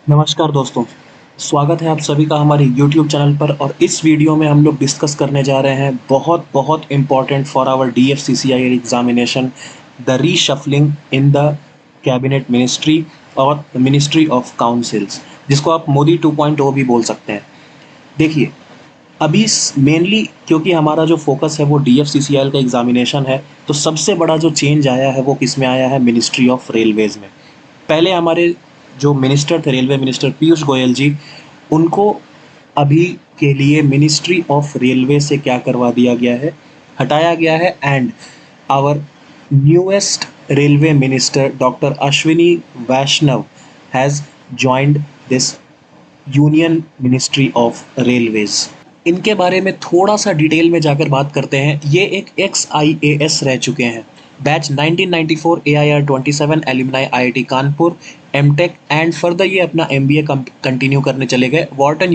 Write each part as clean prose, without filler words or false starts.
नमस्कार दोस्तों, स्वागत है आप सभी का हमारे यूट्यूब चैनल पर। और इस वीडियो में हम लोग डिस्कस करने जा रहे हैं बहुत बहुत important for our DFCCI examination, the reshuffling in the cabinet ministry और मिनिस्ट्री ऑफ काउंसिल्स, जिसको आप मोदी 2.0 भी बोल सकते हैं। देखिए, अभी मेनली क्योंकि हमारा जो फोकस है वो DFCCI का एग्जामिनेशन है, तो सबसे बड़ा जो चेंज आया है वो किस में आया है? मिनिस्ट्री ऑफ रेलवेज़ में। पहले हमारे जो मिनिस्टर थे, रेलवे मिनिस्टर पीयूष गोयल जी, उनको अभी के लिए मिनिस्ट्री ऑफ रेलवे से क्या करवा दिया गया है? हटाया गया है। And our newest railway minister doctor Ashwini Vaishnaw has joined this union ministry of railways. इनके बारे में थोड़ा सा डिटेल में जाकर बात करते हैं। ये एक XIAS रह चुके हैं। Batch 1994 AIR 27 alumni IIT Kanpur, MTech and further ये अपना MBA कंटिन्यू करने चले गए वॉर्टन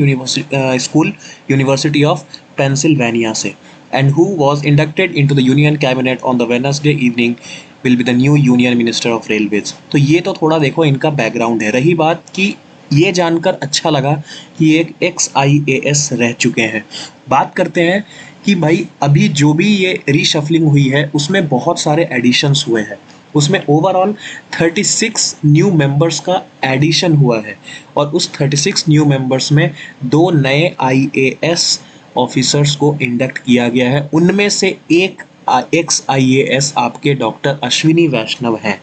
यूनिवर्सिटी ऑफ पेंसिल्वेनिया से। And who was inducted into the union cabinet on the Wednesday evening will be the new union minister of railways. तो ये तो थोड़ा देखो इनका बैकग्राउंड है। रही बात कि ये जानकर अच्छा लगा कि एक XIAS रह चुके हैं। बात करते हैं कि भाई अभी जो भी ये रीशफलिंग हुई है उसमें बहुत सारे एडिशंस हुए हैं। उसमें ओवरऑल 36 न्यू मेंबर्स का एडिशन हुआ है और उस 36 न्यू मेंबर्स में 2 नए IAS ऑफिसर्स को इंडक्ट किया गया है। उनमें से एक XIAS आपके डॉक्टर अश्विनी वैष्णव हैं।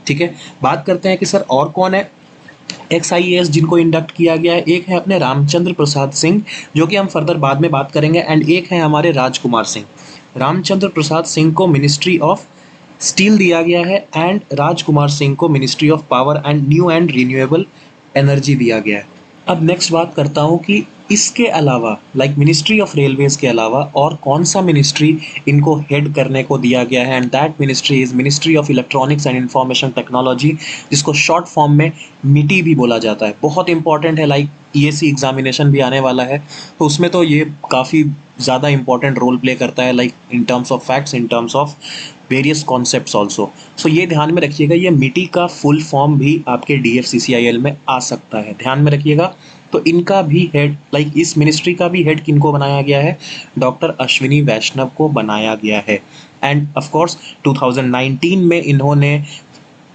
ठीक है, बात करते हैं कि सर और कौन है XIAS जिनको इंडक्ट किया गया है। एक है अपने रामचंद्र प्रसाद सिंह, जो कि हम फर्दर बाद में बात करेंगे। एंड एक है हमारे राजकुमार सिंह। रामचंद्र प्रसाद सिंह को मिनिस्ट्री ऑफ स्टील दिया गया है एंड राजकुमार सिंह को ministry of power and new and renewable energy दिया गया है। अब नेक्स्ट बात करता हूँ कि इसके अलावा लाइक मिनिस्ट्री ऑफ रेलवेज के अलावा और कौन सा मिनिस्ट्री इनको हेड करने को दिया गया है। And that ministry is ministry of electronics and information technology, जिसको शॉर्ट फॉर्म में मिटी भी बोला जाता है। बहुत इंपॉर्टेंट है, लाइक EAC एग्जामिनेशन भी आने वाला है तो उसमें तो ये काफ़ी ज़्यादा इंपॉर्टेंट रोल प्ले करता है, like in terms of facts, in terms of various concepts also. So ये ध्यान में रखिएगा, ये मिटी का फुल फॉर्म भी आपके DFCCIL में आ सकता है, ध्यान में रखिएगा। तो इनका भी हेड लाइक इस मिनिस्ट्री का भी हेड किनको बनाया गया है? डॉक्टर अश्विनी वैष्णव को बनाया गया है। एंड ऑफ कोर्स 2019 में इन्होंने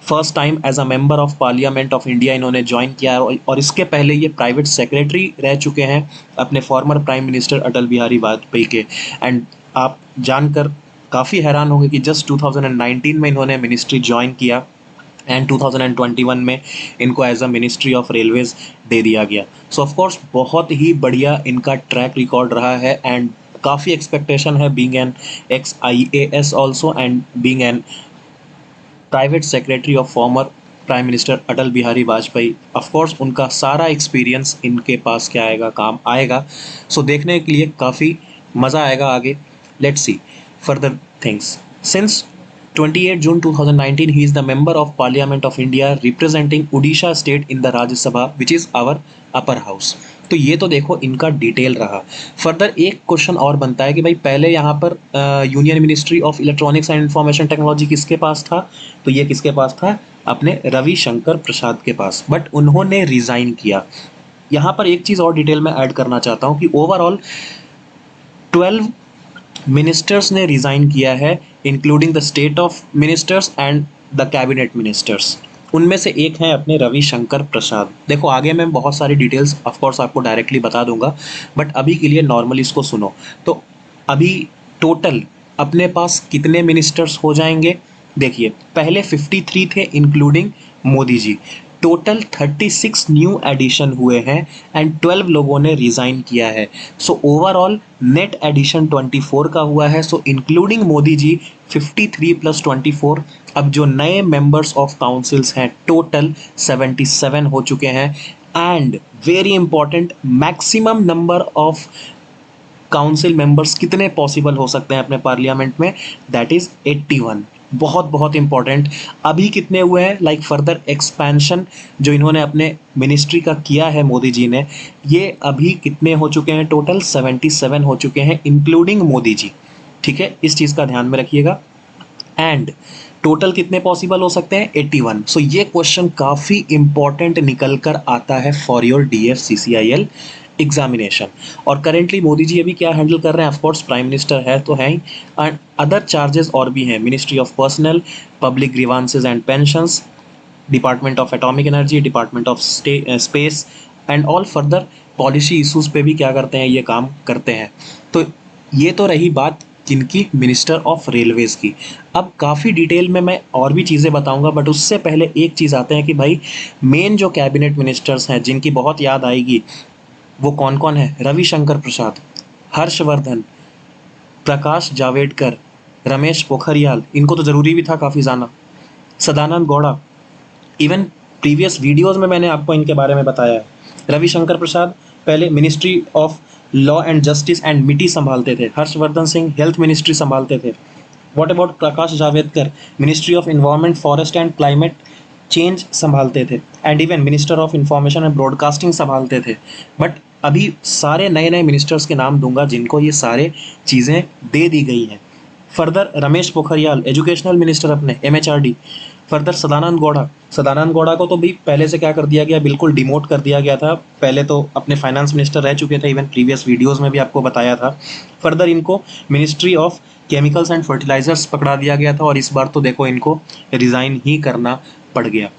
first time as a member of parliament of India इन्होंने ज्वाइन किया है। और इसके पहले ये प्राइवेट सेक्रेटरी रह चुके हैं अपने former prime minister Atal Bihari Vajpayee के। एंड आप जानकर काफ़ी हैरान होंगे कि जस्ट 2019 में इन्होंने मिनिस्ट्री ज्वाइन किया एंड 2021 में इनको as a ministry of railways दे दिया गया। सो ऑफ कोर्स बहुत ही बढ़िया इनका ट्रैक रिकॉर्ड रहा है एंड काफ़ी एक्सपेक्टेशन है being an XIAS also and being an private secretary of former prime minister Atal Bihari Vajpayee. Of course उनका सारा एक्सपीरियंस इनके पास क्या आएगा, काम आएगा। सो देखने के लिए काफ़ी मज़ा आएगा आगे। Let's see further things. Since 28 June 2019, he is the member of Parliament of India representing Odisha state in the Rajya Sabha, which is our upper house। तो ये तो देखो इनका डिटेल रहा। फर्दर एक क्वेश्चन और बनता है कि भाई पहले यहाँ पर union ministry of electronics and information technology किसके पास था? तो ये किसके पास था? अपने रविशंकर प्रसाद के पास, बट उन्होंने रिजाइन किया। यहाँ पर एक चीज़ और डिटेल में ऐड करना चाहता हूँ कि ओवरऑल 12 मिनिस्टर्स ने रिज़ाइन किया है, including the state of ministers and the cabinet ministers. उनमें से एक हैं अपने रविशंकर प्रसाद। देखो आगे मैं बहुत सारी डिटेल्स ऑफ कोर्स आपको डायरेक्टली बता दूंगा, बट अभी के लिए नॉर्मली इसको सुनो। तो अभी टोटल अपने पास कितने मिनिस्टर्स हो जाएंगे? देखिए, पहले 53 थे including Modi ji. Total 36 new addition हुए हैं एंड 12 लोगों ने रिज़ाइन किया है। सो ओवरऑल नेट एडिशन 24 का हुआ है। सो इंक्लूडिंग मोदी जी 53 + 24। अब जो नए मेंबर्स ऑफ काउंसिल्स हैं टोटल 77 हो चुके हैं। And very important, maximum number of council members कितने पॉसिबल हो सकते हैं अपने पार्लियामेंट में? That is 81। बहुत बहुत इंपॉर्टेंट। अभी कितने हुए हैं? लाइक फर्दर एक्सपेंशन जो इन्होंने अपने मिनिस्ट्री का किया है मोदी जी ने, ये अभी कितने हो चुके हैं? टोटल 77 हो चुके हैं इंक्लूडिंग मोदी जी। ठीक है, इस चीज़ का ध्यान में रखिएगा। एंड टोटल कितने पॉसिबल हो सकते हैं? 81। सो ये क्वेश्चन काफ़ी इंपॉर्टेंट निकल कर आता है फॉर योर DFCCIL एग्जामिनेशन। और करेंटली मोदी जी अभी क्या हैंडल कर रहे हैं? ऑफकोर्स प्राइम मिनिस्टर है तो है ही, एंड अदर चार्जेस और भी हैं, ministry of personal, public grievances and pensions, department of atomic energy, department of space and all further policy issues पे भी क्या करते हैं, ये काम करते हैं। तो ये तो रही बात जिनकी मिनिस्टर ऑफ रेलवेज़ की। अब काफ़ी डिटेल में मैं और भी चीज़ें बताऊंगा, बट उससे पहले एक चीज़ आते हैं कि भाई मेन जो कैबिनेट मिनिस्टर्स हैं जिनकी बहुत याद आएगी, वो कौन कौन है? रविशंकर प्रसाद, हर्षवर्धन, प्रकाश जावड़ेकर, रमेश पोखरियाल, इनको तो ज़रूरी भी था काफ़ी जाना, Sadananda Gowda, even previous videos में मैंने आपको इनके बारे में बताया है। रविशंकर प्रसाद पहले ministry of law and justice and मिटी संभालते थे, हर्षवर्धन सिंह हेल्थ मिनिस्ट्री संभालते थे। What about Prakash Javadekar, ministry of environment, forest and climate change संभालते थे, and even minister of information and broadcasting संभालते थे। बट अभी सारे नए नए मिनिस्टर्स के नाम दूंगा जिनको ये सारे चीज़ें दे दी गई हैं। Further Ramesh Pokhriyal, educational minister अपने, MHRD। फर्दर सदानंद गौड़ा को तो भी पहले से क्या कर दिया गया, बिल्कुल डिमोट कर दिया गया था। पहले तो अपने फाइनेंस मिनिस्टर रह चुके थे, इवन प्रीवियस वीडियोस में भी आपको बताया था। फर्दर इनको ministry of chemicals and fertilisers पकड़ा दिया गया था, और इस बार तो देखो इनको रिज़ाइन ही करना पड़ गया।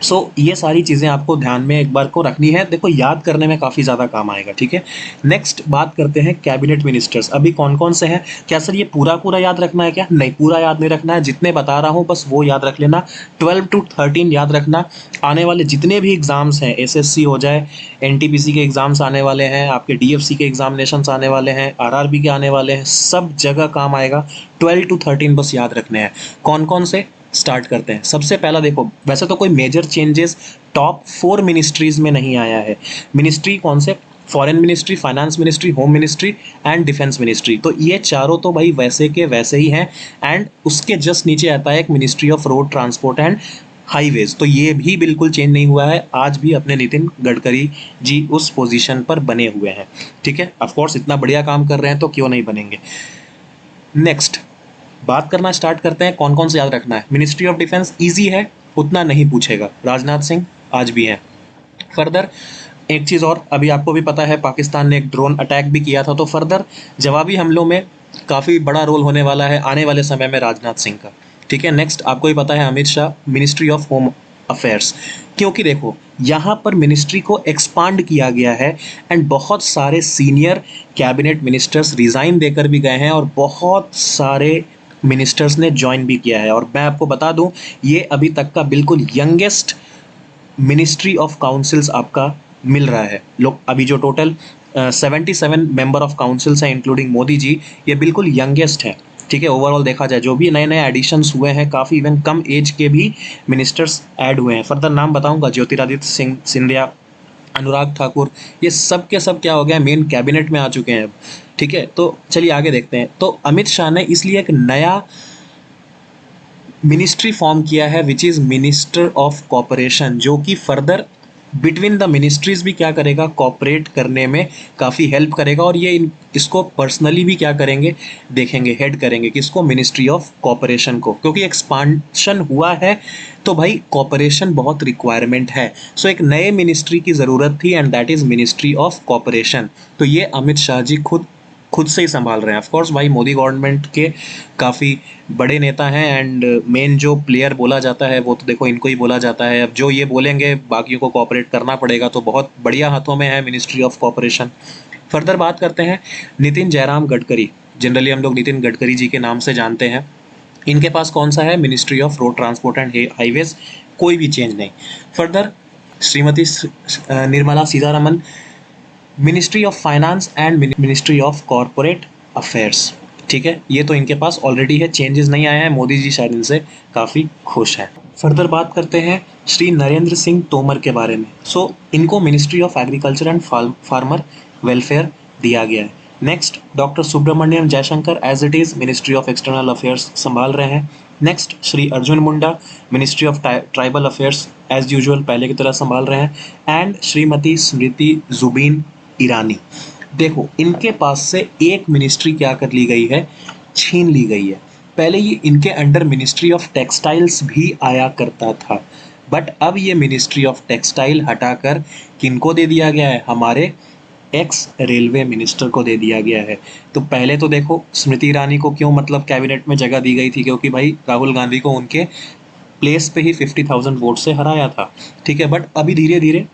सो ये सारी चीज़ें आपको ध्यान में एक बार को रखनी है, देखो याद करने में काफ़ी ज़्यादा काम आएगा, ठीक है। नेक्स्ट बात करते हैं कैबिनेट मिनिस्टर्स। अभी कौन कौन से हैं? क्या सर ये पूरा पूरा याद रखना है क्या? नहीं, पूरा याद नहीं रखना है, जितने बता रहा हूँ बस वो याद रख लेना। 12 to 13 याद रखना। आने वाले जितने भी एग्ज़ाम्स हैं, SSC हो जाए, NTPC के एग्ज़ाम्स आने वाले हैं, आपके DFC के एग्जामिनेशंस आने वाले हैं, RRB के आने वाले हैं, सब जगह काम आएगा। 12 to 13 बस याद रखने हैं। कौन कौन से? स्टार्ट करते हैं। सबसे पहला देखो, वैसे तो कोई मेजर चेंजेस टॉप 4 मिनिस्ट्रीज में नहीं आया है। मिनिस्ट्री कौन से? Foreign ministry, finance ministry, home ministry and defence ministry. तो ये चारों तो भाई वैसे के वैसे ही हैं, एंड उसके जस्ट नीचे आता है एक ministry of road transport and highways. तो ये भी बिल्कुल चेंज नहीं हुआ है, आज भी अपने नितिन गडकरी जी उस पोजीशन पर बने हुए हैं, ठीक है। ऑफकोर्स इतना बढ़िया काम कर रहे हैं तो क्यों नहीं बनेंगे। नेक्स्ट बात करना स्टार्ट करते हैं, कौन कौन से याद रखना है। मिनिस्ट्री ऑफ डिफेंस इजी है, उतना नहीं पूछेगा, राजनाथ सिंह आज भी हैं। फर्दर एक चीज़ और, अभी आपको भी पता है पाकिस्तान ने एक ड्रोन अटैक भी किया था, तो फर्दर जवाबी हमलों में काफ़ी बड़ा रोल होने वाला है आने वाले समय में राजनाथ सिंह का, ठीक है। नेक्स्ट आपको ही पता है Amit Shah, ministry of home affairs, क्योंकि देखो यहाँ पर मिनिस्ट्री को एक्सपांड किया गया है, एंड बहुत सारे सीनियर कैबिनेट मिनिस्टर्स रिज़ाइन देकर भी गए हैं, और बहुत सारे मिनिस्टर्स ने ज्वाइन भी किया है। और मैं आपको बता दूं, ये अभी तक का बिल्कुल यंगेस्ट मिनिस्ट्री ऑफ काउंसिल्स आपका मिल रहा है। लोग अभी जो टोटल 77 मेंबर ऑफ काउंसिल्स हैं इंक्लूडिंग मोदी जी, ये बिल्कुल यंगेस्ट है, ठीक है। ओवरऑल देखा जाए जो भी नए नए एडिशंस हुए हैं, काफ़ी इवन कम एज के भी मिनिस्टर्स ऐड हुए हैं। फर्दर नाम बताऊंगा, ज्योतिरादित्य सिंह सिंधिया, अनुराग ठाकुर, ये सब के सब क्या हो गया, मेन कैबिनेट में आ चुके हैं अब, ठीक है। तो चलिए आगे देखते हैं। तो अमित शाह ने इसलिए एक नया मिनिस्ट्री फॉर्म किया है which is minister of corporation, जो कि फर्दर बिटवीन द मिनिस्ट्रीज भी क्या करेगा, कॉपरेट करने में काफ़ी हेल्प करेगा। और ये इसको पर्सनली भी क्या करेंगे, देखेंगे, हेड करेंगे किसको, मिनिस्ट्री ऑफ कॉपरेशन को, क्योंकि एक्सपांशन हुआ है तो भाई कॉपरेशन बहुत रिक्वायरमेंट है। सो एक नए मिनिस्ट्री की ज़रूरत थी, and that is ministry of corporation. तो ये अमित शाह जी खुद से ही संभाल रहे हैं। ऑफ कोर्स भाई मोदी गवर्नमेंट के काफ़ी बड़े नेता हैं, एंड मेन जो प्लेयर बोला जाता है वो तो देखो इनको ही बोला जाता है। अब जो ये बोलेंगे बाकियों को कोऑपरेट करना पड़ेगा, तो बहुत बढ़िया हाथों में है मिनिस्ट्री ऑफ कॉपरेशन। फर्दर बात करते हैं नितिन जयराम गडकरी, जनरली हम लोग नितिन गडकरी जी के नाम से जानते हैं। इनके पास कौन सा है, ministry of road transport and highways, कोई भी चेंज नहीं। Further Shrimati Nirmala Sitharaman, ministry of finance and ministry of corporate affairs, ठीक है। ये तो इनके पास ऑलरेडी है, चेंजेस नहीं आया है, मोदी जी शायद इनसे काफ़ी खुश हैं। फर्दर बात करते हैं श्री नरेंद्र सिंह तोमर के बारे में। सो इनको ministry of agriculture and farmer welfare दिया गया है। Next doctor Subrahmanyam Jaishankar as it is ministry of external affairs संभाल रहे हैं। Next Shri Arjun Munda, ministry of tribal affairs as usual पहले की तरह संभाल रहे हैं। एंड श्रीमती स्मृति जुबिन ईरानी, देखो इनके पास से एक मिनिस्ट्री क्या कर ली गई है, छीन ली गई है। पहले ये इनके अंडर मिनिस्ट्री ऑफ टेक्सटाइल्स भी आया करता था, बट अब ये मिनिस्ट्री ऑफ टेक्सटाइल हटाकर किनको दे दिया गया है, हमारे एक्स रेलवे मिनिस्टर को दे दिया गया है। तो पहले तो देखो स्मृति ईरानी को क्यों मतलब कैबिनेट में जगह दी गई थी, क्योंकि भाई राहुल गांधी को उनके प्लेस पे ही 50,000 वोट से हराया था, ठीक है। बट अभी धीरे धीरे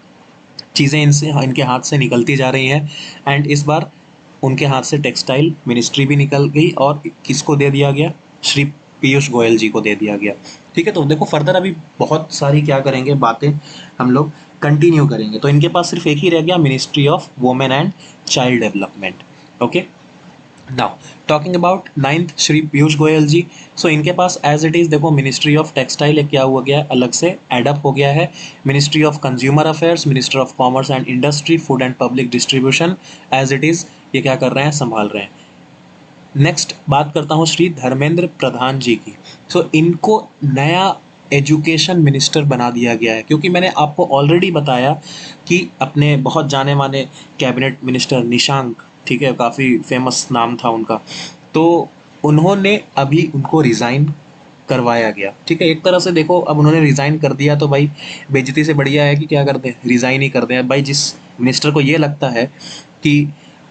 चीज़ें इनके हाथ से निकलती जा रही हैं, एंड इस बार उनके हाथ से टेक्सटाइल मिनिस्ट्री भी निकल गई और किसको दे दिया गया, श्री पीयूष गोयल जी को दे दिया गया, ठीक है। तो देखो फर्दर अभी बहुत सारी क्या करेंगे बातें हम लोग कंटिन्यू करेंगे। तो इनके पास सिर्फ एक ही रह गया, ministry of women and child development. Okay, now talking about ninth Shri Piyush Goyal ji. So इनके पास एज इट इज़ देखो मिनिस्ट्री ऑफ टेक्सटाइल एक क्या हुआ गया है, अलग से एडअप हो गया है। Ministry of consumer affairs, minister of commerce and industry, food and public distribution as it is ये क्या कर रहे हैं, संभाल रहे हैं। नेक्स्ट बात करता हूँ श्री धर्मेंद्र प्रधान जी की। सो इनको नया एजुकेशन मिनिस्टर बना दिया गया है, क्योंकि मैंने आपको ऑलरेडी बताया कि अपने बहुत जाने माने कैबिनेट मिनिस्टर निशांक, ठीक है, काफ़ी फेमस नाम था उनका, तो उन्होंने अभी उनको रिज़ाइन करवाया गया, ठीक है। एक तरह से देखो अब उन्होंने रिज़ाइन कर दिया तो भाई बेइज्जती से बढ़िया है कि क्या कर दें, रिज़ाइन ही कर दें। भाई जिस मिनिस्टर को ये लगता है कि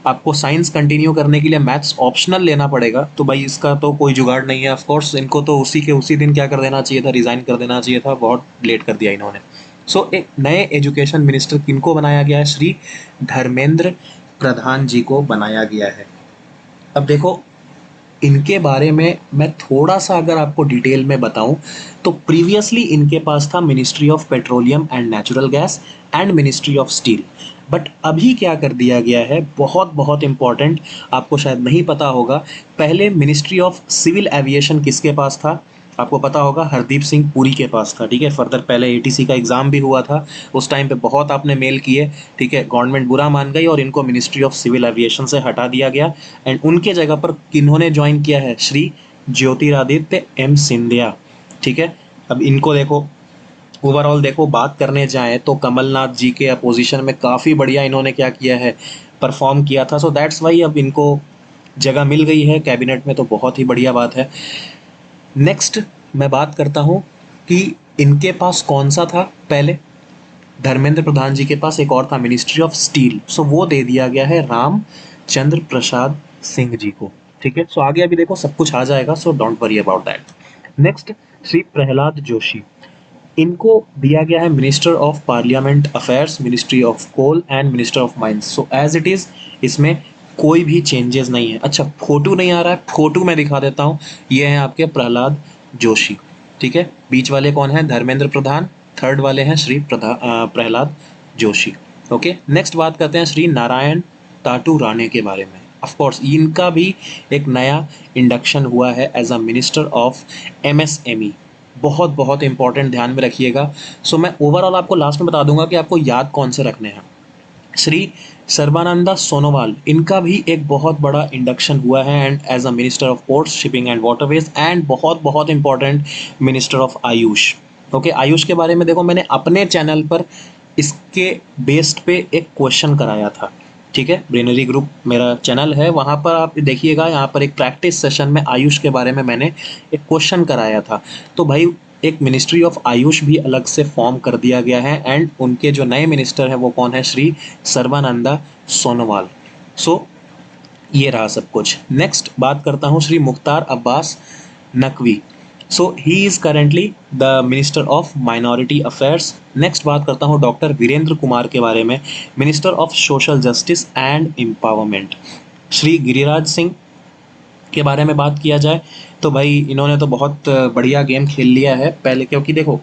आपको साइंस कंटिन्यू करने के लिए मैथ्स ऑप्शनल लेना पड़ेगा, तो भाई इसका तो कोई जुगाड़ नहीं है। ऑफ कोर्स इनको तो उसी के उसी दिन क्या कर देना चाहिए था, रिज़ाइन कर देना चाहिए था, बहुत लेट कर दिया इन्होंने। सो एक नए एजुकेशन मिनिस्टर किनको बनाया गया है, श्री धर्मेंद्र प्रधान जी को बनाया गया है। अब देखो इनके बारे में मैं थोड़ा सा अगर आपको डिटेल में बताऊं, तो प्रीवियसली इनके पास था ministry of petroleum and natural gas and ministry of steel. But अभी क्या कर दिया गया है, बहुत बहुत इंपॉर्टेंट, आपको शायद नहीं पता होगा, पहले मिनिस्ट्री ऑफ सिविल एविएशन किसके पास था, आपको पता होगा हरदीप सिंह पुरी के पास था, ठीक है। फर्दर पहले एटीसी का एग्ज़ाम भी हुआ था, उस टाइम पे बहुत आपने मेल किए, ठीक है। गवर्नमेंट बुरा मान गई और इनको मिनिस्ट्री ऑफ सिविल एविएशन से हटा दिया गया, एंड उनके जगह पर किन्होंने ज्वाइन किया है, श्री ज्योतिरादित्य एम सिंधिया, ठीक है। अब इनको देखो ओवरऑल देखो बात करने जाएँ तो कमलनाथ जी के अपोजिशन में काफ़ी बढ़िया इन्होंने क्या किया है, परफॉर्म किया था। सो दैट्स वाई अब इनको जगह मिल गई है कैबिनेट में, तो बहुत ही बढ़िया बात है। नेक्स्ट मैं बात करता हूँ कि इनके पास कौन सा था, पहले धर्मेंद्र प्रधान जी के पास एक और था, मिनिस्ट्री ऑफ स्टील। सो वो दे दिया गया है रामचंद्र प्रसाद सिंह जी को, ठीक है। सो आगे अभी देखो सब कुछ आ जाएगा, so don't worry about that. Next Shri Pralhad Joshi, इनको दिया गया है minister of parliament affairs, ministry of coal and minister of mines. So as it is इसमें कोई भी चेंजेस नहीं है। अच्छा फोटो नहीं आ रहा है, फोटो मैं दिखा देता हूँ, ये हैं आपके प्रहलाद जोशी, ठीक है। बीच वाले कौन है, धर्मेंद्र प्रधान, थर्ड वाले हैं श्री प्रहलाद जोशी। ओके, नेक्स्ट बात करते हैं श्री नारायण टाटू राणे के बारे में। ऑफ कोर्स इनका भी एक नया इंडक्शन हुआ है as a minister of MSME, बहुत बहुत इंपॉर्टेंट, ध्यान में रखिएगा। सो मैं ओवरऑल आपको लास्ट में बता दूंगा कि आपको याद कौन से रखने हैं। श्री सर्बानंदा सोनोवाल, इनका भी एक बहुत बड़ा इंडक्शन हुआ है and as a minister of ports, shipping and waterways, and बहुत बहुत important minister of AYUSH. Okay, AYUSH के बारे में देखो मैंने अपने चैनल पर इसके बेस्ड पे एक क्वेश्चन कराया था, ठीक है। ब्रेनरी ग्रुप मेरा चैनल है, वहाँ पर आप देखिएगा, यहाँ पर एक प्रैक्टिस सेशन में आयुष के बारे में मैंने एक क्वेश्चन कराया था। तो भाई एक मिनिस्ट्री ऑफ आयुष भी अलग से फॉर्म कर दिया गया है, एंड उनके जो नए मिनिस्टर हैं वो कौन है, श्री सर्बानंदा सोनोवाल। सो ये रहा सब कुछ। नेक्स्ट बात करता हूँ Shri Mukhtar Abbas Naqvi. So he is currently the minister of minority affairs. Next बात करता हूँ डॉक्टर वीरेंद्र कुमार के बारे में, minister of social justice and empowerment. Shri Giriraj Singh के बारे में बात किया जाए तो भाई इन्होंने तो बहुत बढ़िया गेम खेल लिया है पहले, क्योंकि देखो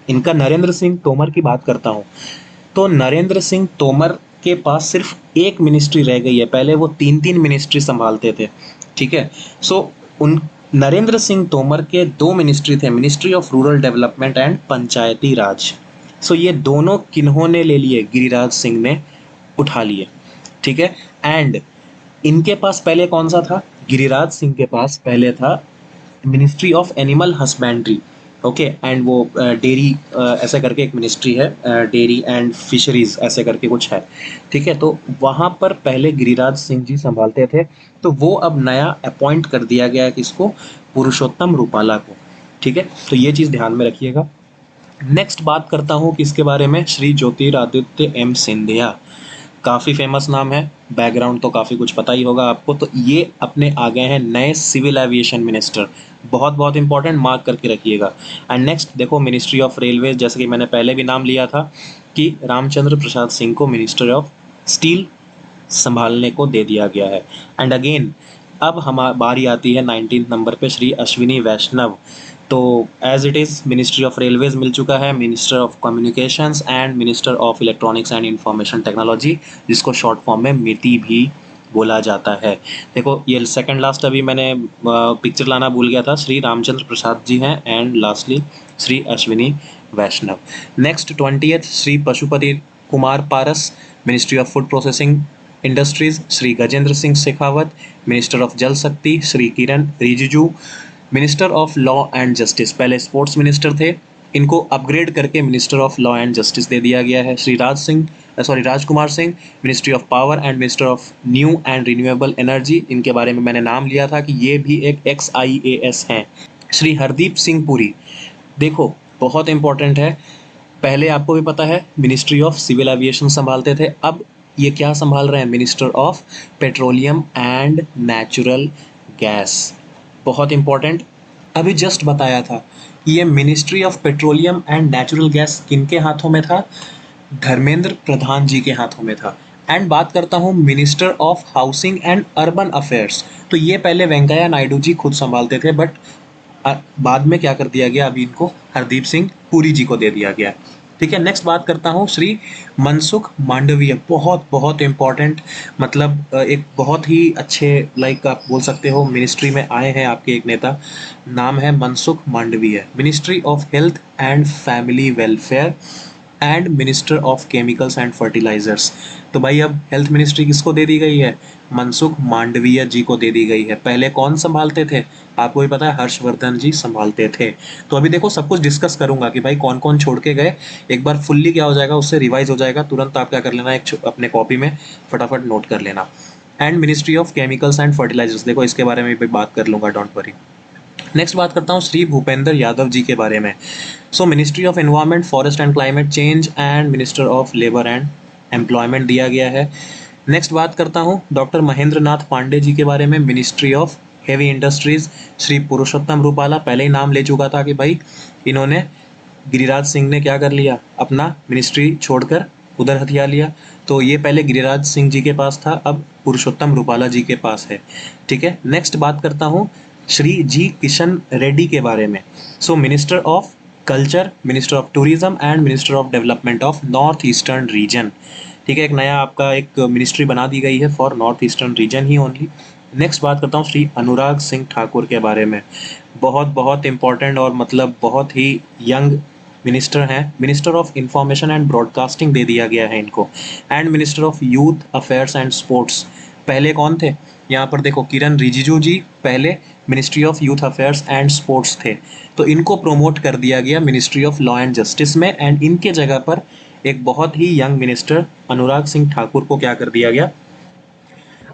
इनका नरेंद्र सिंह तोमर की बात करता हूँ, तो नरेंद्र सिंह तोमर के पास सिर्फ एक मिनिस्ट्री रह गई है, पहले वो तीन तीन मिनिस्ट्री संभालते थे, ठीक है। सो उन नरेंद्र सिंह तोमर के दो मिनिस्ट्री थे, ministry of rural development and Panchayati Raj. So ये दोनों किन्होंने ले लिए, गिरिराज सिंह ने उठा लिए, ठीक है। एंड इनके पास पहले कौन सा था, गिरिराज सिंह के पास पहले था ministry of animal husbandry, okay. And वो डेयरी ऐसे करके एक मिनिस्ट्री है, डेयरी एंड फिशरीज ऐसे करके कुछ है, ठीक है। तो वहाँ पर पहले गिरिराज सिंह जी संभालते थे, तो वो अब नया अपॉइंट कर दिया गया है किसको, पुरुषोत्तम रूपाला को, ठीक है। तो ये चीज़ ध्यान में रखिएगा। नेक्स्ट बात करता हूँ किसके बारे में, श्री ज्योतिरादित्य एम सिंधिया। काफ़ी फेमस नाम है, बैकग्राउंड तो काफ़ी कुछ पता ही होगा आपको। तो ये अपने आ गए हैं नए सिविल एविएशन मिनिस्टर, बहुत बहुत इंपॉर्टेंट, मार्क करके रखिएगा। एंड नेक्स्ट देखो मिनिस्ट्री ऑफ रेलवे, जैसे कि मैंने पहले भी नाम लिया था कि रामचंद्र प्रसाद सिंह को मिनिस्टर ऑफ स्टील संभालने को दे दिया गया है। एंड अगेन अब हमारी बारी आती है 19 नंबर पे, श्री अश्विनी वैष्णव। तो as it is ministry of railways मिल चुका है, minister of communications and minister of electronics and information technology, जिसको शॉर्ट फॉर्म में मिटी भी बोला जाता है। देखो ये सेकंड लास्ट अभी मैंने पिक्चर लाना भूल गया था, श्री रामचंद्र प्रसाद जी हैं and lastly Shri Ashwini Vaishnaw. Next 20th Shri Pashupati Kumar Paras, ministry of food processing industries, Shri Gajendra Singh Shekhawat, minister of Jal Shakti Shri Kiren Rijiju, minister of law and justice, पहले स्पोर्ट्स मिनिस्टर थे, इनको अपग्रेड करके minister of law and justice दे दिया गया है, Shri Rajkumar Singh, ministry of power and minister of new and renewable energy, इनके बारे में मैंने नाम लिया था कि ये भी एक XIAS हैं। श्री हरदीप सिंह पुरी, देखो बहुत इंपॉर्टेंट है, पहले आपको भी पता है मिनिस्ट्री ऑफ सिविल एविएशन संभालते थे, अब ये क्या संभाल रहे हैं, minister of petroleum and natural gas, बहुत इंपॉर्टेंट। अभी जस्ट बताया था ये ministry of petroleum and natural gas किनके हाथों में था, धर्मेंद्र प्रधान जी के हाथों में था। एंड बात करता हूँ minister of housing and urban affairs, तो ये पहले वेंकैया नायडू जी खुद संभालते थे, बट बाद में क्या कर दिया गया, अभी इनको हरदीप सिंह पुरी जी को दे दिया गया, ठीक है। नेक्स्ट बात करता हूँ श्री मनसुख मांडविया, बहुत बहुत इंपॉर्टेंट, मतलब एक बहुत ही अच्छे, लाइक आप बोल सकते हो मिनिस्ट्री में आए हैं आपके एक नेता, नाम है Mansukh Mandaviya, ministry of health and family welfare and minister of chemicals and fertilisers. तो भाई अब हेल्थ मिनिस्ट्री किसको दे दी गई है, मनसुख मांडविया जी को दे दी गई है। पहले कौन संभालते थे, आपको भी पता है हर्षवर्धन जी संभालते थे। तो अभी देखो सब कुछ डिस्कस करूंगा कि भाई कौन कौन छोड़ के गए, एक बार फुल्ली क्या हो जाएगा उससे रिवाइज हो जाएगा, तुरंत आप क्या कर लेना, एक अपने कॉपी में फटाफट नोट कर लेना। And ministry of chemicals and fertilisers, देखो इसके बारे में भी बात कर लूंगा, डोंट वरी। नेक्स्ट बात करता हूँ श्री भूपेंद्र यादव जी के बारे में। So ministry of environment, forest and climate change and minister of labour and employment दिया गया है। नेक्स्ट बात करता हूँ डॉक्टर महेंद्र नाथ पांडे जी के बारे में, ministry of heavy industries, Shri Purushottam Rupala, पहले ही नाम ले चुका था कि भाई इन्होंने, गिरिराज सिंह ने क्या कर लिया, अपना मिनिस्ट्री छोड़कर उधर हथिया लिया, तो ये पहले गिरिराज सिंह जी के पास था, अब पुरुषोत्तम रूपाला जी के पास है, ठीक है। नेक्स्ट बात करता हूँ श्री जी किशन रेड्डी के बारे में। So minister of culture, minister of tourism and minister of development of north eastern region, ठीक है। एक नया आपका एक मिनिस्ट्री बना दी गई है for north eastern reason he only. Next बात करता हूँ श्री अनुराग सिंह ठाकुर के बारे में, बहुत बहुत इंपॉर्टेंट और मतलब बहुत ही यंग मिनिस्टर हैं, minister of information and broadcasting दे दिया गया है इनको, and minister of youth affairs and sports, पहले कौन थे, यहाँ पर देखो किरण रिजिजू जी पहले ministry of youth affairs and sports थे, तो इनको प्रोमोट कर दिया गया ministry of law and justice में, एंड इनके जगह पर एक बहुत ही यंग मिनिस्टर अनुराग सिंह ठाकुर को क्या कर दिया गया,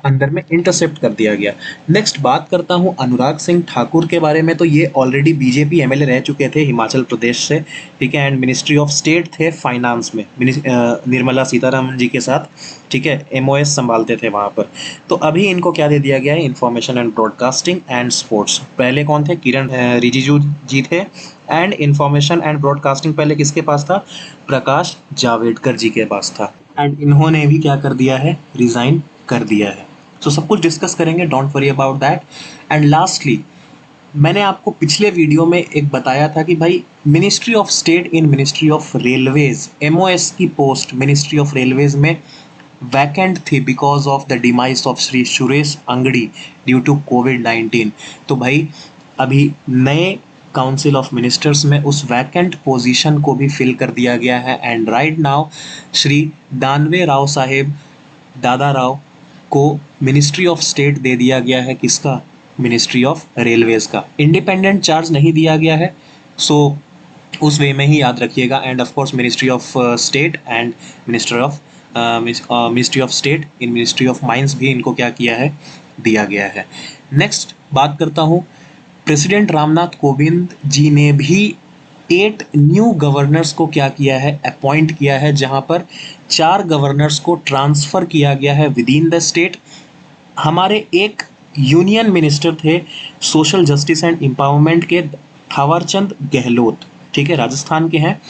अंदर में इंटरसेप्ट कर दिया गया। नेक्स्ट बात करता हूँ अनुराग सिंह ठाकुर के बारे में, तो ये ऑलरेडी बीजेपी एमएलए रह चुके थे हिमाचल प्रदेश से, ठीक है। एंड मिनिस्ट्री ऑफ स्टेट थे फाइनेंस में निर्मला सीतारमन जी के साथ, ठीक है, MOS संभालते थे वहाँ पर। तो अभी इनको क्या दे दिया गया है, information and broadcasting and sports, पहले कौन थे, किरण रिजिजू जी थे, एंड इंफॉर्मेशन एंड ब्रॉडकास्टिंग पहले किसके पास था, प्रकाश जावड़ेकर जी के पास था, एंड इन्होंने भी क्या कर दिया है, रिजाइन कर दिया है। तो सब कुछ डिस्कस करेंगे, don't worry about that. And lastly मैंने आपको पिछले वीडियो में एक बताया था कि भाई ministry of state in ministry of railways, MOS की पोस्ट मिनिस्ट्री ऑफ रेलवेज में वैकेंट थी because of the demise of Shri Suresh Angadi due to कोविड-19। तो भाई अभी नए काउंसिल ऑफ मिनिस्टर्स में उस वैकेंट पोजीशन को भी फिल कर दिया गया है, and right now Shri Danve Rao Saheb Dada Rao को मिनिस्ट्री ऑफ स्टेट दे दिया गया है, किसका, मिनिस्ट्री ऑफ रेलवेज का। इंडिपेंडेंट चार्ज नहीं दिया गया है, सो उस वे में ही याद रखिएगा। End of course ministry of state and ministry of state in ministry of mines भी इनको क्या किया है, दिया गया है। नेक्स्ट बात करता हूँ, प्रेसिडेंट रामनाथ कोविंद जी ने भी 8 न्यू गवर्नर्स को क्या किया है, अपॉइंट किया है, जहां पर 4 गवर्नर्स को ट्रांसफर किया गया है विद इन द स्टेट। हमारे एक यूनियन मिनिस्टर थे सोशल जस्टिस एंड एम्पावरमेंट के, थावरचंद गहलोत, ठीक है, राजस्थान के हैं।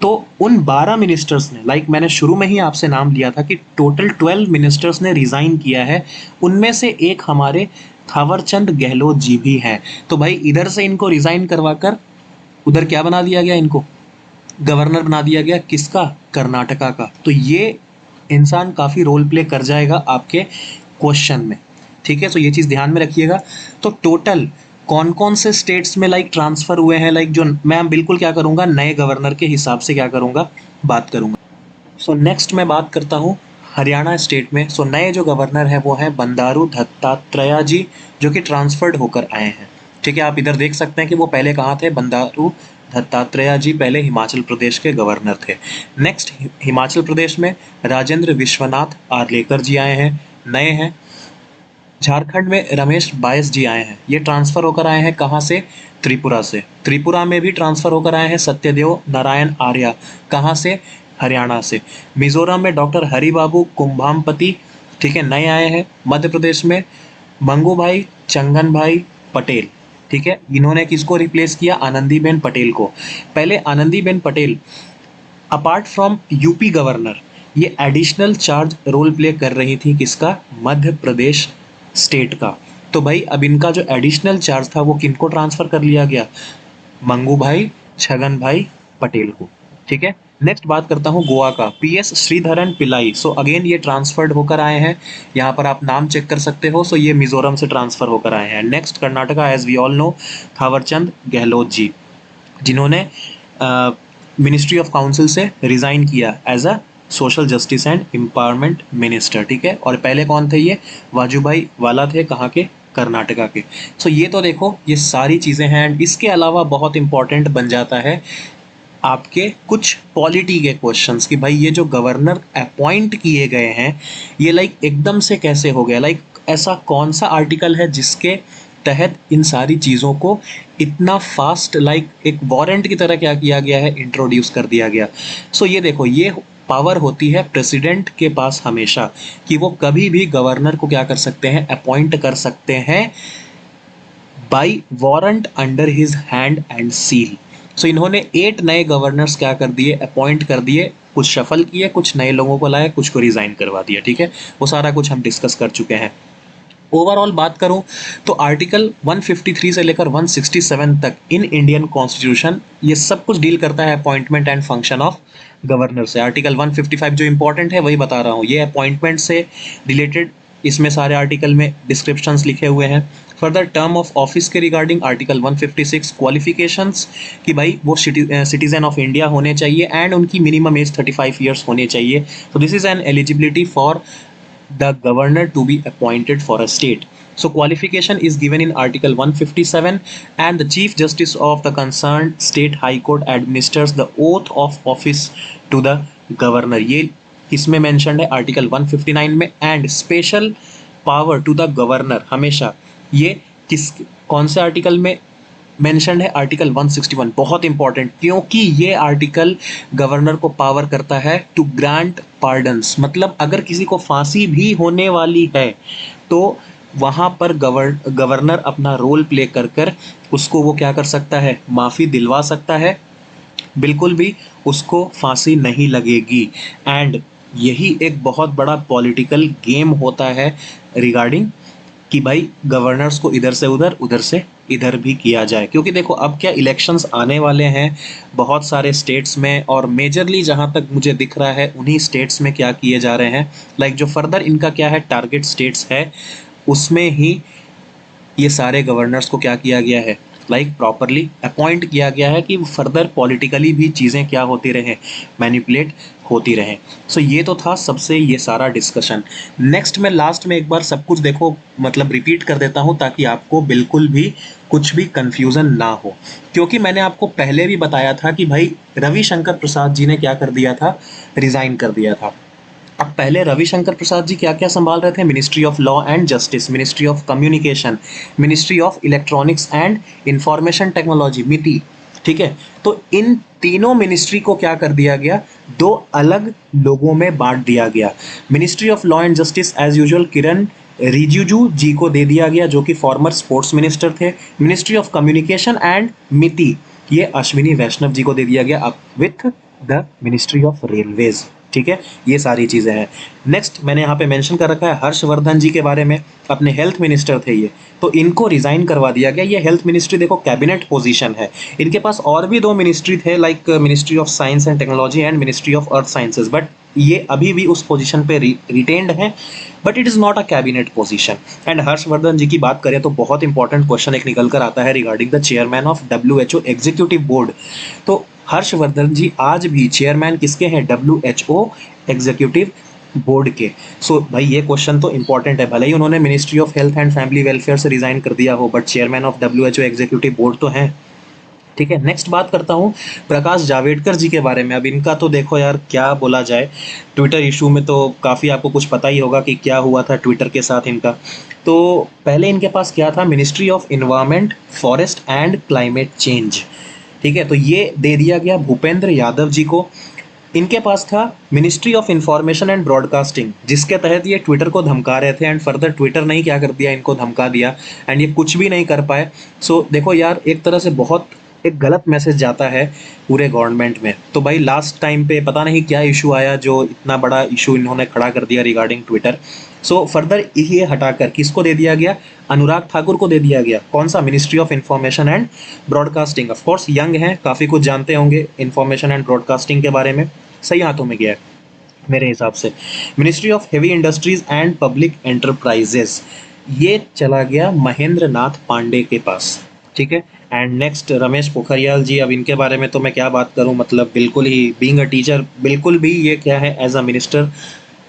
तो उन 12 मिनिस्टर्स ने, लाइक मैंने शुरू में ही आपसे नाम लिया था कि टोटल 12 मिनिस्टर्स ने रिजाइन किया है, उनमें से एक हमारे थावरचंद गहलोत जी भी हैं। तो भाई इधर से इनको रिजाइन करवाकर उधर क्या बना दिया गया, इनको गवर्नर बना दिया गया, किसका, कर्नाटका का। तो ये इंसान काफ़ी रोल प्ले कर जाएगा आपके क्वेश्चन में, ठीक है। तो ये चीज़ ध्यान में रखिएगा। तो टोटल कौन कौन से स्टेट्स में लाइक ट्रांसफ़र हुए हैं, लाइक जो मैं बिल्कुल क्या करूँगा, नए गवर्नर के हिसाब से क्या करूँगा, बात करूँगा। सो नेक्स्ट मैं बात करता हूँ हरियाणा स्टेट में। सो नए जो गवर्नर हैं वो हैं बंडारू दत्तात्रेय जी, जो कि ट्रांसफर्ड होकर आए हैं, ठीक है। आप इधर देख सकते हैं कि वो पहले कहाँ थे, बंडारू दत्तात्रेय जी पहले हिमाचल प्रदेश के गवर्नर थे। नेक्स्ट हिमाचल प्रदेश में राजेंद्र विश्वनाथ आर्लेकर जी आए हैं, नए हैं। झारखंड में रमेश बायस जी आए हैं, ये ट्रांसफ़र होकर आए हैं कहाँ से, त्रिपुरा से। त्रिपुरा में भी ट्रांसफ़र होकर आए हैं सत्यदेव नारायण आर्या, कहाँ से, हरियाणा से। मिजोरम में डॉक्टर हरिबाबू कुंभामपति, ठीक है, नए आए हैं। मध्य प्रदेश में मंगूभाई चंगनभाई पटेल, ठीक है, इन्होंने किसको रिप्लेस किया, आनंदीबेन पटेल को। पहले Anandiben Patel apart from UP governor ये एडिशनल चार्ज रोल प्ले कर रही थी, किसका, मध्य प्रदेश स्टेट का। तो भाई अब इनका जो एडिशनल चार्ज था वो किनको ट्रांसफ़र कर लिया गया, मंगूभाई छगन भाई पटेल को, ठीक है। नेक्स्ट बात करता हूँ गोवा का, PS Sreedharan Pillai. So again ये ट्रांसफर्ड होकर आए हैं, यहाँ पर आप नाम चेक कर सकते हो। सो ये मिजोरम से ट्रांसफ़र होकर आए हैं। Next Karnataka, as we all know, Thawarchand Gehlot ji, जिन्होंने मिनिस्ट्री ऑफ काउंसिल से रिज़ाइन किया as a social justice and empowerment minister, ठीक है। और पहले कौन थे ये, वाजूभाई वाला थे, कहाँ के, कर्नाटका के। सो ये तो देखो ये सारी चीज़ें हैं। एंड इसके अलावा बहुत इंपॉर्टेंट बन जाता है आपके कुछ पॉलिटी के क्वेश्चंस कि भाई ये जो गवर्नर अपॉइंट किए गए हैं ये लाइक एकदम से कैसे हो गया, लाइक ऐसा कौन सा आर्टिकल है जिसके तहत इन सारी चीज़ों को इतना फास्ट लाइक एक वारंट की तरह क्या किया गया है, इंट्रोड्यूस कर दिया गया। सो ये देखो ये पावर होती है प्रेसिडेंट के पास हमेशा कि वो कभी भी गवर्नर को क्या कर सकते हैं, अपॉइंट कर सकते हैं by warrant under his hand and seal. So इन्होंने 8 नए गवर्नर्स क्या कर दिए, अपॉइंट कर दिए, कुछ शफल किए, कुछ नए लोगों को लाए, कुछ को रिजाइन करवा दिया, ठीक है। वो सारा कुछ हम डिस्कस कर चुके हैं। ओवरऑल बात करूं तो आर्टिकल 153 से लेकर 167 तक इन इंडियन कॉन्स्टिट्यूशन ये सब कुछ डील करता है appointment and function of governor से। आर्टिकल 155 जो इंपॉर्टेंट है वही बता रहा हूँ, ये अपॉइंटमेंट से रिलेटेड, इसमें सारे आर्टिकल में डिस्क्रिप्शंस लिखे हुए हैं। फर्दर टर्म ऑफ ऑफिस के रिगार्डिंग आर्टिकल 156 क्वालिफिकेशंस कि भाई वो सिटीजन ऑफ इंडिया होने चाहिए एंड उनकी मिनिमम एज 35 ईयर्स होने चाहिए। तो this is an eligibility for the governor to be appointed for a state. So qualification is given in article 157 and the chief justice of the concerned state high court administers the oath of office to the governor. ये इसमें mentioned है article 159 में। and special power to the governor हमेशा ये किस कौन से article में मेंशन है, आर्टिकल 161। बहुत इंपॉर्टेंट क्योंकि ये आर्टिकल गवर्नर को पावर करता है टू ग्रांट पार्डन्स, मतलब अगर किसी को फांसी भी होने वाली है तो वहाँ पर गवर्नर अपना रोल प्ले कर कर उसको वो क्या कर सकता है, माफ़ी दिलवा सकता है, बिल्कुल भी उसको फांसी नहीं लगेगी। एंड यही एक बहुत बड़ा पॉलिटिकल गेम होता है रिगार्डिंग कि भाई गवर्नर्स को इधर से उधर, उधर से इधर भी किया जाए। क्योंकि देखो अब क्या इलेक्शंस आने वाले हैं बहुत सारे स्टेट्स में, और मेजरली जहाँ तक मुझे दिख रहा है उन्हीं स्टेट्स में क्या किए जा रहे हैं, लाइक जो फर्दर इनका क्या है टारगेट स्टेट्स है उसमें ही ये सारे गवर्नर्स को क्या किया गया है, लाइक प्रॉपरली अपॉइंट किया गया है कि फर्दर पॉलिटिकली भी चीज़ें क्या होती रहें, मैनिपुलेट होती रहे। सो ये तो था सबसे ये सारा डिस्कशन। नेक्स्ट मैं लास्ट में एक बार सब कुछ देखो मतलब रिपीट कर देता हूँ ताकि आपको बिल्कुल भी कुछ भी कंफ्यूजन ना हो, क्योंकि मैंने आपको पहले भी बताया था कि भाई रविशंकर प्रसाद जी ने क्या कर दिया था, रिजाइन कर दिया था। अब पहले रविशंकर प्रसाद जी क्या क्या संभाल रहे थे, ministry of law and justice, ministry of communication, ministry of electronics and information technology मिति, ठीक है। तो इन तीनों मिनिस्ट्री को क्या कर दिया गया, दो अलग लोगों में बांट दिया गया। Ministry of law and justice as usual Kiren Rijiju ji को दे दिया गया जो कि फॉर्मर स्पोर्ट्स मिनिस्टर थे। Ministry of communication and MeitY ये अश्विनी वैष्णव जी को दे दिया गया अब with the ministry of railways, ठीक है। ये सारी चीज़ें हैं। नेक्स्ट मैंने यहाँ पे मेंशन कर रखा है हर्षवर्धन जी के बारे में, अपने हेल्थ मिनिस्टर थे ये, तो इनको रिजाइन करवा दिया गया। ये हेल्थ मिनिस्ट्री देखो कैबिनेट पोजीशन है। इनके पास और भी दो मिनिस्ट्री थे like ministry of science and technology and ministry of earth sciences, but ये अभी भी उस पोजीशन पे रिटेन्ड है, but it is not a cabinet position. And Harshvardhan ji की बात करें तो बहुत इंपॉर्टेंट क्वेश्चन एक निकल कर आता है regarding the chairman of WHO executive board. तो हर्षवर्धन जी आज भी चेयरमैन किसके हैं, WHO एग्जीक्यूटिव बोर्ड के। सो भाई ये क्वेश्चन तो इंपॉर्टेंट है, भले ही उन्होंने ministry of health and family welfare से रिजाइन कर दिया हो, but chairman of WHO executive board तो हैं, ठीक है। नेक्स्ट बात करता हूँ प्रकाश जावड़ेकर जी के बारे में। अब इनका तो देखो यार क्या बोला जाए, ट्विटर इशू में तो काफ़ी आपको कुछ पता ही होगा कि क्या हुआ था ट्विटर के साथ इनका। तो पहले इनके पास क्या था, ministry of environment forest and climate change, ठीक है। तो ये दे दिया गया भूपेंद्र यादव जी को। इनके पास था ministry of information and broadcasting, जिसके तहत ये ट्विटर को धमका रहे थे एंड फर्दर ट्विटर ने ही क्या कर दिया, इनको धमका दिया एंड ये कुछ भी नहीं कर पाए। सो देखो यार एक तरह से बहुत एक गलत मैसेज जाता है पूरे गवर्नमेंट में। तो भाई लास्ट टाइम पे पता नहीं क्या इशू आया जो इतना बड़ा इशू इन्होंने खड़ा कर दिया रिगार्डिंग ट्विटर। सो फर्दर ये हटाकर किसको दे दिया गया, अनुराग ठाकुर को दे दिया गया। कौन सा, ministry of information and broadcasting. Of course young हैं, काफ़ी कुछ जानते होंगे इंफॉर्मेशन एंड ब्रॉडकास्टिंग के बारे में, सही हाथों में गया है मेरे हिसाब से। Ministry of heavy industries and public enterprises ये चला गया महेंद्र नाथ पांडे के पास, ठीक है। एंड नेक्स्ट रमेश पोखरियाल जी, अब इनके बारे में तो मैं क्या बात करूं, मतलब बिल्कुल ही बीइंग अ टीचर बिल्कुल भी ये क्या है एज अ मिनिस्टर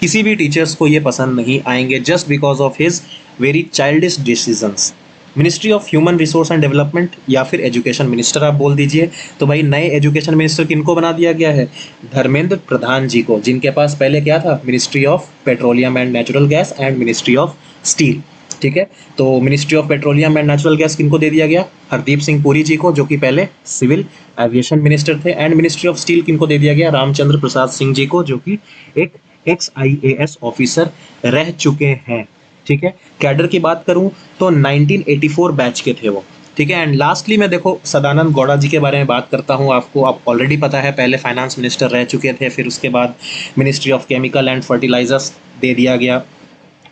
किसी भी टीचर्स को ये पसंद नहीं आएंगे just because of his very childish decisions. Ministry of human resource and development या फिर एजुकेशन मिनिस्टर आप बोल दीजिए। तो भाई नए एजुकेशन मिनिस्टर किनको बना दिया गया है, धर्मेंद्र प्रधान जी को, जिनके पास पहले क्या था, ministry of petroleum and natural gas and ministry of steel, ठीक है। तो ministry of petroleum and natural gas किनको दे दिया गया, हरदीप सिंह पुरी जी को, जो कि पहले सिविल एविएशन मिनिस्टर थे। एंड मिनिस्ट्री ऑफ स्टील किनको दे दिया गया, रामचंद्र प्रसाद सिंह जी को, जो कि एक एक्स IAS ऑफिसर रह चुके हैं, ठीक है। कैडर की बात करूं तो 1984 बैच के थे वो, ठीक है। एंड लास्टली मैं देखो सदानंद गौड़ा जी के बारे में बात करता हूं। आपको आप ऑलरेडी पता है, पहले फाइनेंस मिनिस्टर रह चुके थे, फिर उसके बाद ministry of chemical and fertilizers दे दिया गया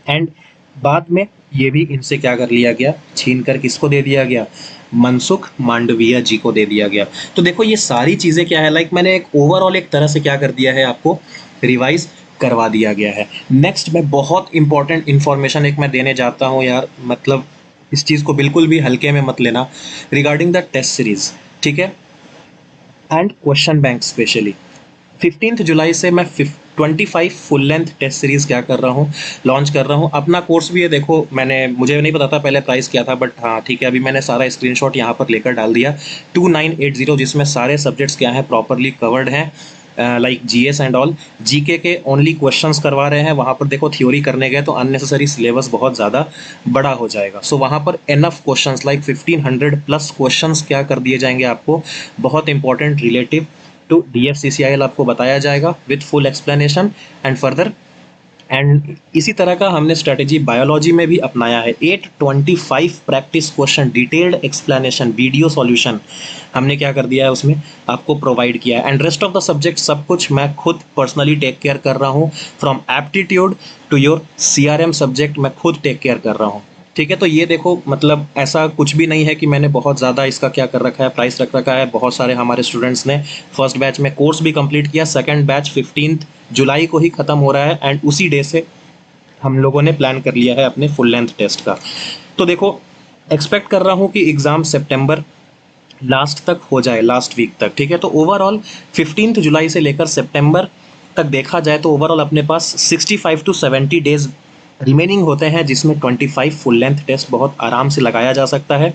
एंड बाद में ये भी इनसे क्या कर लिया गया, छीन कर किसको दे दिया गया, मनसुख मांडविया जी को दे दिया गया। तो देखो ये सारी चीज़ें क्या है, लाइक मैंने एक ओवरऑल एक तरह से क्या कर दिया है, आपको रिवाइज करवा दिया गया है। नेक्स्ट मैं बहुत इंपॉर्टेंट इन्फॉर्मेशन एक मैं देने जाता हूँ यार, मतलब इस चीज़ को बिल्कुल भी हल्के में मत लेना, रिगार्डिंग द टेस्ट सीरीज, ठीक है, एंड क्वेश्चन बैंक स्पेशली। 15 जुलाई से मैं 25 फुल लेंथ टेस्ट सीरीज़ क्या कर रहा हूँ, लॉन्च कर रहा हूँ। अपना कोर्स भी है, देखो मैंने, मुझे नहीं पता था पहले प्राइस क्या था, बट हाँ ठीक है, अभी मैंने सारा स्क्रीनशॉट यहाँ पर लेकर डाल दिया। 2980, जिसमें सारे सब्जेक्ट्स क्या हैं प्रॉपरली कवर्ड हैं, like GS and all. GK के ओनली क्वेश्चंस करवा रहे हैं, वहाँ पर देखो थ्योरी करने गए तो अननेसेसरी सिलेबस बहुत ज़्यादा बड़ा हो जाएगा। सो वहाँ पर enough questions like 1500 plus questions क्या कर दिए जाएंगे आपको, बहुत इंपॉर्टेंट रिलेटिव टू DFCCIL आपको बताया जाएगा with full explanation and further. And इसी तरह का हमने स्ट्रेटेजी बायोलॉजी में भी अपनाया है। 825 practice question, detailed explanation, video solution हमने क्या कर दिया है उसमें आपको प्रोवाइड किया है। And rest of the subject सब कुछ मैं खुद पर्सनली टेक केयर कर रहा हूँ, from aptitude to your CRM subject मैं खुद टेक केयर कर रहा हूँ, ठीक है। तो ये देखो मतलब ऐसा कुछ भी नहीं है कि मैंने बहुत ज़्यादा इसका क्या कर रखा है, प्राइस रख रखा है। बहुत सारे हमारे स्टूडेंट्स ने फर्स्ट बैच में कोर्स भी कंप्लीट किया, सेकंड बैच 15 जुलाई को ही ख़त्म हो रहा है एंड उसी डे से हम लोगों ने प्लान कर लिया है अपने फुल लेंथ टेस्ट का। तो देखो एक्सपेक्ट कर रहा हूँ कि एग्ज़ाम सितंबर लास्ट तक हो जाए, लास्ट वीक तक, ठीक है। तो ओवरऑल 15 जुलाई से लेकर सितंबर तक देखा जाए तो ओवरऑल अपने पास 65 टू 70 डेज रिमेनिंग होते हैं, जिसमें 25 फुल लेंथ टेस्ट बहुत आराम से लगाया जा सकता है।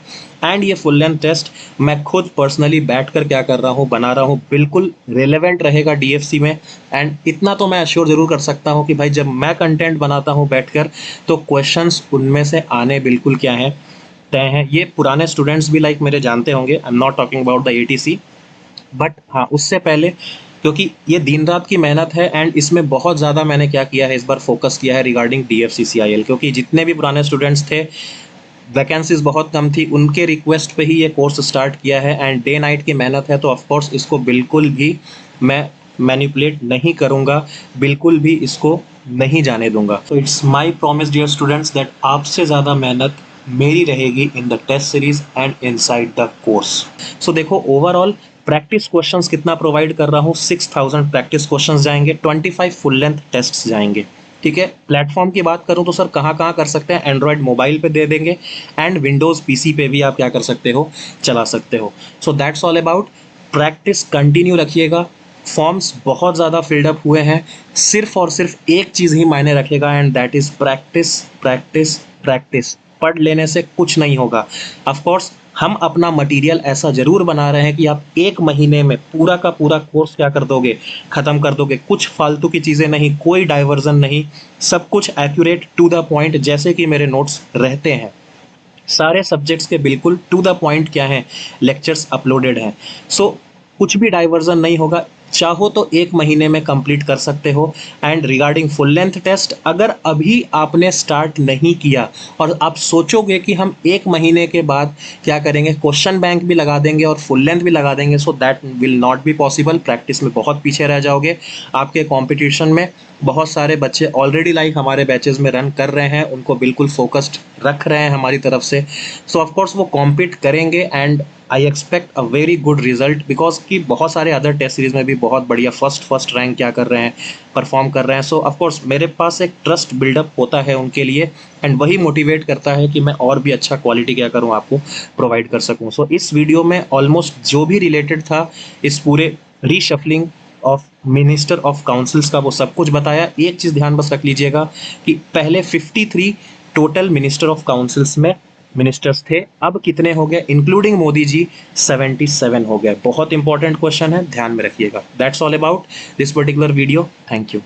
एंड ये फुल लेंथ टेस्ट मैं खुद पर्सनली बैठकर क्या कर रहा हूँ, बना रहा हूँ, बिल्कुल रेलेवेंट रहेगा डीएफसी में। एंड इतना तो मैं अश्योर जरूर कर सकता हूँ कि भाई जब मैं कंटेंट बनाता हूँ बैठकर, तो क्वेश्चंस उनमें से आने बिल्कुल क्या है, तय हैं। ये पुराने स्टूडेंट्स भी लाइक मेरे जानते होंगे, I am not talking about the ATC, but हाँ उससे पहले, क्योंकि ये दिन रात की मेहनत है एंड इसमें बहुत ज़्यादा मैंने क्या किया है, इस बार फोकस किया है रिगार्डिंग DFCCIL, क्योंकि जितने भी पुराने स्टूडेंट्स थे, वैकेंसीज बहुत कम थी, उनके रिक्वेस्ट पे ही ये कोर्स स्टार्ट किया है। एंड डे नाइट की मेहनत है, तो ऑफकोर्स इसको बिल्कुल भी मैं मैनिपुलेट नहीं करूँगा, बिल्कुल भी इसको नहीं जाने दूंगा। तो it's my promise dear students that आपसे ज़्यादा मेहनत मेरी रहेगी in the test series and inside the course. So देखो ओवरऑल प्रैक्टिस क्वेश्चंस कितना प्रोवाइड कर रहा हूँ, 6000 प्रैक्टिस क्वेश्चंस जाएंगे, 25 फुल लेंथ टेस्ट्स जाएंगे। ठीक है, प्लेटफॉर्म की बात करूं तो सर कहाँ कहाँ कर सकते हैं, एंड्रॉयड मोबाइल पे दे देंगे एंड विंडोज़ पीसी पे भी आप क्या कर सकते हो, चला सकते हो। So that's all about, practice continue रखिएगा। फॉर्म्स बहुत ज़्यादा फिल्डअप हुए हैं, सिर्फ और सिर्फ एक चीज़ ही मायने रखेगा and that is practice practice practice. पढ़ लेने से कुछ नहीं होगा। ऑफकोर्स हम अपना मटेरियल ऐसा जरूर बना रहे हैं कि आप एक महीने में पूरा का पूरा कोर्स क्या कर दोगे, खत्म कर दोगे। कुछ फालतू की चीज़ें नहीं, कोई डाइवर्जन नहीं, सब कुछ एक्यूरेट टू द पॉइंट, जैसे कि मेरे नोट्स रहते हैं। सारे सब्जेक्ट्स के बिल्कुल टू द पॉइंट क्या है, लेक्चर्स अपलोडेड हैं। सो कुछ भी डाइवर्जन नहीं होगा। चाहो तो एक महीने में कंप्लीट कर सकते हो। And regarding full length test, अगर अभी आपने स्टार्ट नहीं किया और आप सोचोगे कि हम एक महीने के बाद क्या करेंगे, क्वेश्चन बैंक भी लगा देंगे और फुल लेंथ भी लगा देंगे, so that will not be possible. Practice में बहुत पीछे रह जाओगे। आपके कंपटीशन में बहुत सारे बच्चे ऑलरेडी लाइक हमारे बैचेस में रन कर रहे हैं, उनको बिल्कुल फोकस्ड रख रहे हैं हमारी तरफ से। सो ऑफकोर्स वो कॉम्पीट करेंगे and I expect a very good result, because कि बहुत सारे अदर टेस्ट सीरीज में भी बहुत बढ़िया फर्स्ट रैंक क्या कर रहे हैं, परफॉर्म कर रहे हैं। सो ऑफकोर्स मेरे पास एक ट्रस्ट बिल्डअप होता है उनके लिए एंड वही मोटिवेट करता है कि मैं और भी अच्छा क्वालिटी क्या करूँ, आपको प्रोवाइड कर सकूँ। सो इस वीडियो में ऑलमोस्ट जो भी रिलेटेड था इस पूरे reshuffling of minister of councils का, वो सब कुछ बताया। एक चीज़ ध्यान बस रख लीजिएगा कि पहले 53 टोटल मिनिस्टर ऑफ काउंसिल्स में मिनिस्टर्स थे, अब कितने हो गए इंक्लूडिंग मोदी जी, 77 हो गए। बहुत इंपॉर्टेंट क्वेश्चन है, ध्यान में रखिएगा। That's all about this particular video. Thank you.